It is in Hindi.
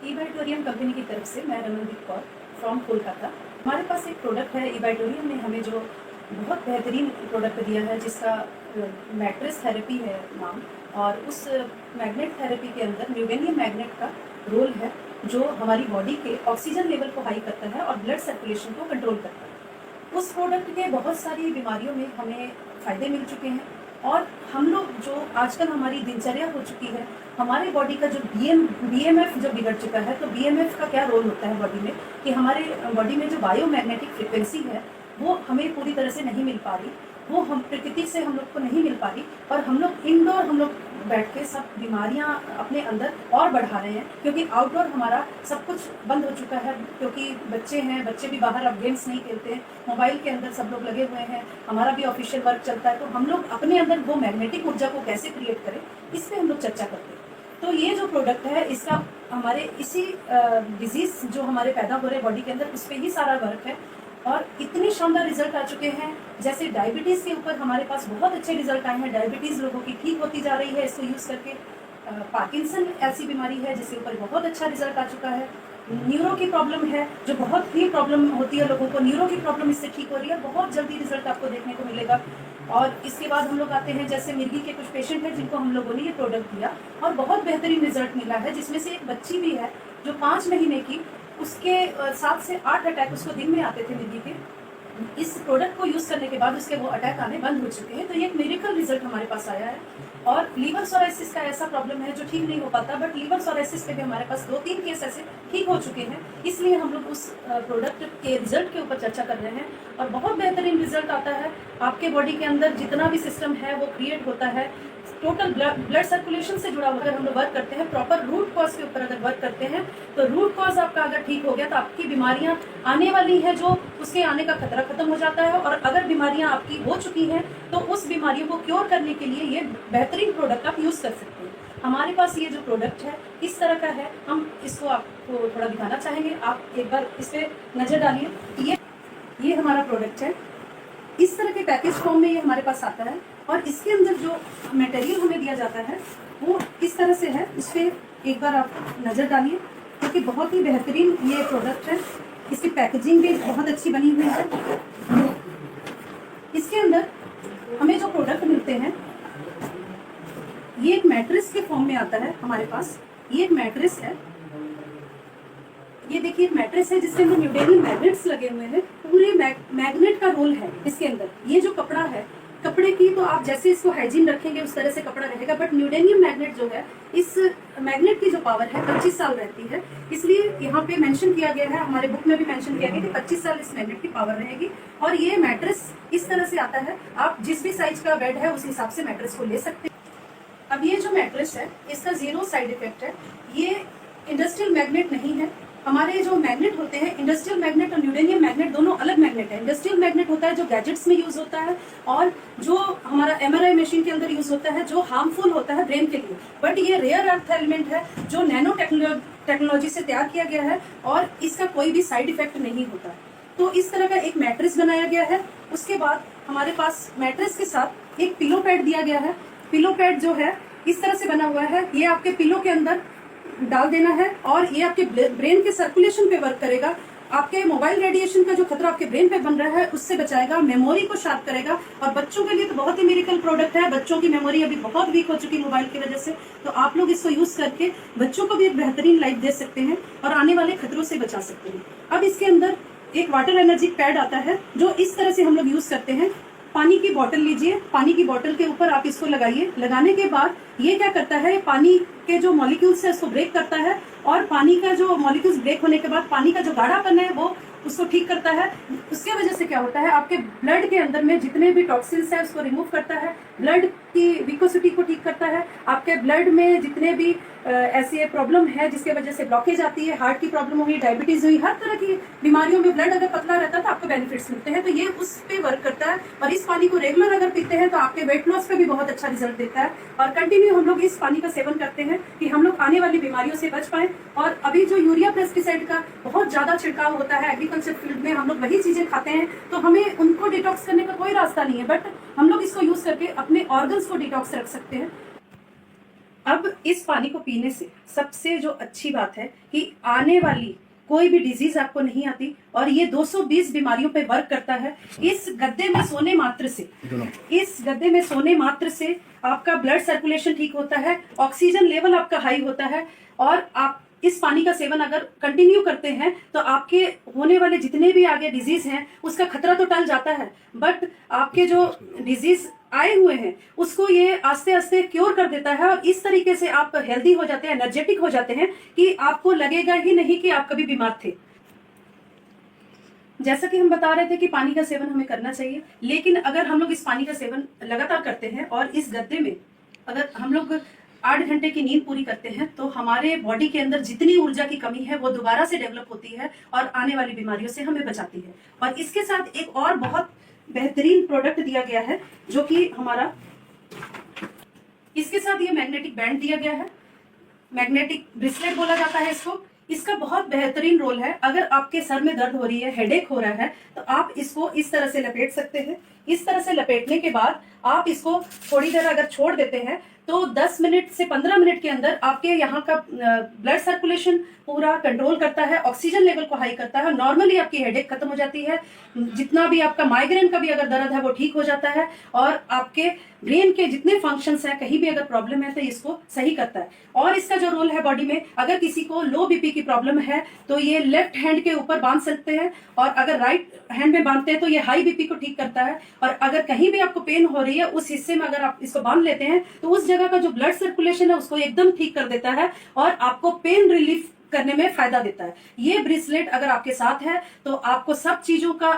ईबाइटोरियम कंपनी की तरफ से मैं रमनदीप कौर फ्रॉम कोलकाता। हमारे पास एक प्रोडक्ट है, ईबाइटोरियम ने हमें जो बहुत बेहतरीन प्रोडक्ट दिया है जिसका मैट्रेस थेरेपी है नाम, और उस मैग्नेट थेरेपी के अंदर न्यूडेनियम मैग्नेट का रोल है जो हमारी बॉडी के ऑक्सीजन लेवल को हाई करता है और ब्लड सर्कुलेशन को कंट्रोल करता है। उस प्रोडक्ट के बहुत सारी बीमारियों में हमें फ़ायदे मिल चुके हैं और हम लोग जो आजकल हमारी दिनचर्या हो चुकी है, हमारे बॉडी का जो बीएमएफ जो बिगड़ चुका है, तो बीएमएफ का क्या रोल होता है बॉडी में कि हमारे बॉडी में जो बायोमैग्नेटिक फ्रिक्वेंसी है वो हमें पूरी तरह से नहीं मिल पा रही, वो हम प्रकृति से हम लोग को नहीं मिल पा रही, और हम लोग इंडोर हम लोग बैठ के सब बीमारियां अपने अंदर और बढ़ा रहे हैं, क्योंकि आउटडोर हमारा सब कुछ बंद हो चुका है। क्योंकि बच्चे हैं, बच्चे भी बाहर अब गेम्स नहीं खेलते हैं, मोबाइल के अंदर सब लोग लगे हुए हैं, हमारा भी ऑफिशियल वर्क चलता है, तो हम लोग अपने अंदर वो मैग्नेटिक ऊर्जा को कैसे क्रिएट करें, इस पर हम लोग चर्चा करते हैं। तो ये जो प्रोडक्ट है इसका हमारे इसी डिजीज जो हमारे पैदा हो रहे बॉडी के अंदर, उस पर ही सारा वर्क है और इतने शानदार रिजल्ट आ चुके हैं। जैसे डायबिटीज़ के ऊपर हमारे पास बहुत अच्छे रिजल्ट आए हैं, डायबिटीज़ लोगों की ठीक होती जा रही है इसको यूज़ करके। पार्किंसन ऐसी बीमारी है जिसके ऊपर बहुत अच्छा रिजल्ट आ चुका है। न्यूरो की प्रॉब्लम है जो बहुत ही प्रॉब्लम होती है लोगों को, न्यूरो की प्रॉब्लम इससे ठीक हो रही है, बहुत जल्दी रिजल्ट आपको देखने को मिलेगा। और इसके बाद हम लोग आते हैं, जैसे मिर्गी के कुछ पेशेंट हैं जिनको हम लोगों ने ये प्रोडक्ट दिया और बहुत बेहतरीन रिजल्ट मिला है, जिसमें से एक बच्ची भी है जो 5 महीने की, उसके 7 से 8 अटैक उसको दिन में आते थे मिर्गी के। इस प्रोडक्ट को यूज़ करने के बाद उसके वो अटैक आने बंद हो चुके हैं। तो ये एक मेडिकल रिजल्ट हमारे पास आया है। और लीवर सोराइसिस का ऐसा प्रॉब्लम है जो ठीक नहीं हो पाता, बट लीवर सोराइसिस पे भी हमारे पास 2-3 केस ऐसे ठीक हो चुके हैं। इसलिए हम लोग उस प्रोडक्ट के रिजल्ट के ऊपर चर्चा कर रहे हैं और बहुत बेहतरीन रिजल्ट आता है। आपके बॉडी के अंदर जितना भी सिस्टम है वो क्रिएट होता है, टोटल ब्लड सर्कुलेशन से जुड़ा होकर हम लोग वर्क करते हैं। प्रॉपर रूट कॉज के ऊपर अगर वर्क करते हैं तो रूट कॉज आपका अगर ठीक हो गया तो आपकी बीमारियां आने वाली है जो उसके आने का खतरा खत्म हो जाता है, और अगर बीमारियां आपकी हो चुकी हैं तो उस बीमारियों को क्योर करने के लिए ये बेहतरीन प्रोडक्ट आप यूज़ कर सकते हैं। हमारे पास ये जो प्रोडक्ट है इस तरह का है, हम इसको आपको थोड़ा दिखाना चाहेंगे। आप एक बार इस पर नज़र डालिए। ये हमारा प्रोडक्ट है, इस तरह के पैकेज फॉर्म में ये हमारे पास आता है और इसके अंदर जो मटेरियल हमें दिया जाता है वो इस तरह से है। इस पर एक बार आप नज़र डालिए, क्योंकि बहुत ही बेहतरीन ये प्रोडक्ट है। इसकी पैकेजिंग भी बहुत अच्छी बनी हुई है। इसके अंदर हमें जो प्रोडक्ट मिलते हैं ये एक मैट्रेस के फॉर्म में आता है हमारे पास। ये एक मैट्रेस है, ये देखिए एक मैट्रेस है जिसके अंदर न्यूडेनियम मैग्नेट्स लगे हुए हैं। पूरे मैग्नेट का रोल है इसके अंदर। ये जो कपड़ा है, कपड़े की तो आप जैसे इसको हाइजीन रखेंगे उस तरह से कपड़ा रहेगा, बट न्यूडेनियम मैग्नेट जो है, इस मैग्नेट की जो पावर है 25 साल रहती है। इसलिए यहाँ पे मेंशन किया गया है, हमारे बुक में भी मेंशन किया गया कि 25 साल इस मैग्नेट की पावर रहेगी। और ये मैट्रेस इस तरह से आता है, आप जिस भी साइज का बेड है उस हिसाब से मैट्रेस को ले सकते हैं। अब ये जो मैट्रेस है इसका 0 साइड इफेक्ट है। ये इंडस्ट्रियल मैग्नेट नहीं है। हमारे जो मैग्नेट होते हैं, इंडस्ट्रियल मैग्नेट और न्यूडेनियम मैग्नेट दोनों अलग मैग्नेट है। इंडस्ट्रियल मैग्नेट होता है जो गैजेट्स में यूज होता है और जो हमारा एमआरआई मशीन के अंदर यूज होता है, जो हार्मफुल होता है ब्रेन के लिए। बट ये रेयर अर्थ एलिमेंट है जो नैनो टेक्नोलॉजी से तैयार किया गया है और इसका कोई भी साइड इफेक्ट नहीं होता है। तो इस तरह का एक मैट्रेस बनाया गया है। उसके बाद हमारे पास मैट्रेस के साथ एक पिलो पैड दिया गया है। पिलो पैड जो है इस तरह से बना हुआ है, ये आपके पिलो के अंदर डाल देना है और ये आपके ब्रेन के सर्कुलेशन पे वर्क करेगा। आपके मोबाइल रेडिएशन का जो खतरा आपके ब्रेन पे बन रहा है उससे बचाएगा, मेमोरी को शार्प करेगा। और बच्चों के लिए तो बहुत ही मेडिकल प्रोडक्ट है। बच्चों की मेमोरी अभी बहुत वीक हो चुकी मोबाइल की वजह से, तो आप लोग इसको यूज करके बच्चों को भी एक बेहतरीन लाइफ दे सकते हैं और आने वाले खतरों से बचा सकते हैं। अब इसके अंदर एक वाटर एनर्जी पैड आता है जो इस तरह से हम लोग यूज करते हैं। पानी की बोतल लीजिए, पानी की बोतल के ऊपर आप इसको लगाइए। लगाने के बाद ये क्या करता है, पानी के जो मॉलिक्यूल्स है उसको ब्रेक करता है और पानी का जो मॉलिक्यूल्स ब्रेक होने के बाद पानी का जो गाढ़ापन है वो उसको ठीक करता है। उसके वजह से क्या होता है, आपके ब्लड के अंदर में जितने भी टॉक्सिन्स है उसको रिमूव करता है, ब्लड की विकोसिटी को ठीक करता है। आपके ब्लड में जितने भी ऐसी प्रॉब्लम है जिसके वजह से ब्लॉकेज आती है, हार्ट की प्रॉब्लम हुई, डायबिटीज हुई, हर तरह की बीमारियों में ब्लड अगर पतला रहता है तो आपको बेनिफिट्स मिलते हैं। तो ये उस पे वर्क करता है और इस पानी को रेगुलर अगर पीते हैं तो आपके वेट लॉस पे भी बहुत अच्छा रिजल्ट देता है। और कंटिन्यू हम लोग इस पानी का सेवन करते हैं कि हम लोग आने वाली बीमारियों से बच पाए। और अभी जो यूरिया पेस्टिसाइड का बहुत ज्यादा छिड़काव होता है एग्रीकल्चर फील्ड में, हम लोग वही चीजें खाते हैं, तो हमें उनको डिटॉक्स करने का कोई रास्ता नहीं है, बट हम लोग इसको यूज करके अपने ऑर्गन्स को डिटॉक्स रख सकते हैं। अब इस पानी को पीने से सबसे जो अच्छी बात है कि आने वाली कोई भी डिजीज आपको नहीं आती, और ये 220 बीमारियों पे वर्क करता है। इस गद्दे में सोने मात्र से आपका ब्लड सर्कुलेशन ठीक होता है, ऑक्सीजन लेवल आपका हाई होता है, और आप इस पानी का सेवन अगर कंटिन्यू करते हैं तो आपके होने वाले जितने भी आगे डिजीज हैं उसका खतरा तो टल जाता है, बट आपके जो डिजीज आए हुए हैं उसको ये आस्ते आस्ते क्योर कर देता है, और इस तरीके से आप हेल्दी हो जाते हैं, एनर्जेटिक हो जाते हैं कि आपको लगेगा ही नहीं कि आप कभी बीमार थे। जैसा कि हम बता रहे थे कि पानी का सेवन हमें करना चाहिए, लेकिन अगर हम लोग इस पानी का सेवन लगातार करते हैं और इस गद्दे में अगर हम लोग 8 घंटे की नींद पूरी करते हैं तो हमारे बॉडी के अंदर जितनी ऊर्जा की कमी है वो दोबारा से डेवलप होती है और आने वाली बीमारियों से हमें बचाती है। और इसके साथ एक और बहुत बेहतरीन प्रोडक्ट दिया गया है जो कि हमारा, इसके साथ ये मैग्नेटिक बैंड दिया गया है, मैग्नेटिक ब्रेसलेट बोला जाता है इसको। इसका बहुत बेहतरीन रोल है। अगर आपके सर में दर्द हो रही है, हेडेक हो रहा है, तो आप इसको इस तरह से लपेट सकते हैं। इस तरह से लपेटने के बाद आप इसको थोड़ी देर अगर छोड़ देते हैं तो 10 मिनट से 15 मिनट के अंदर आपके यहाँ का ब्लड सर्कुलेशन पूरा कंट्रोल करता है, ऑक्सीजन लेवल को हाई करता है, नॉर्मली आपकी हेडेक खत्म हो जाती है, जितना भी आपका माइग्रेन का भी अगर दर्द है वो ठीक हो जाता है, और आपके ब्रेन के जितने फंक्शंस हैं कहीं भी अगर प्रॉब्लम है तो इसको सही करता है। और इसका जो रोल है बॉडी में, अगर किसी को लो बीपी की प्रॉब्लम है तो ये लेफ्ट हैंड के ऊपर बांध सकते हैं, और अगर राइट हैंड में बांधते हैं तो ये हाई बीपी को ठीक करता है। और अगर कहीं भी आपको पेन हो रही है उस हिस्से में अगर आप इसको बांध लेते हैं तो उस जगह का जो ब्लड सर्कुलेशन है उसको एकदम ठीक कर देता है और आपको पेन रिलीफ करने में फायदा देता है। ये ब्रेसलेट अगर आपके साथ है तो आपको सब चीजों का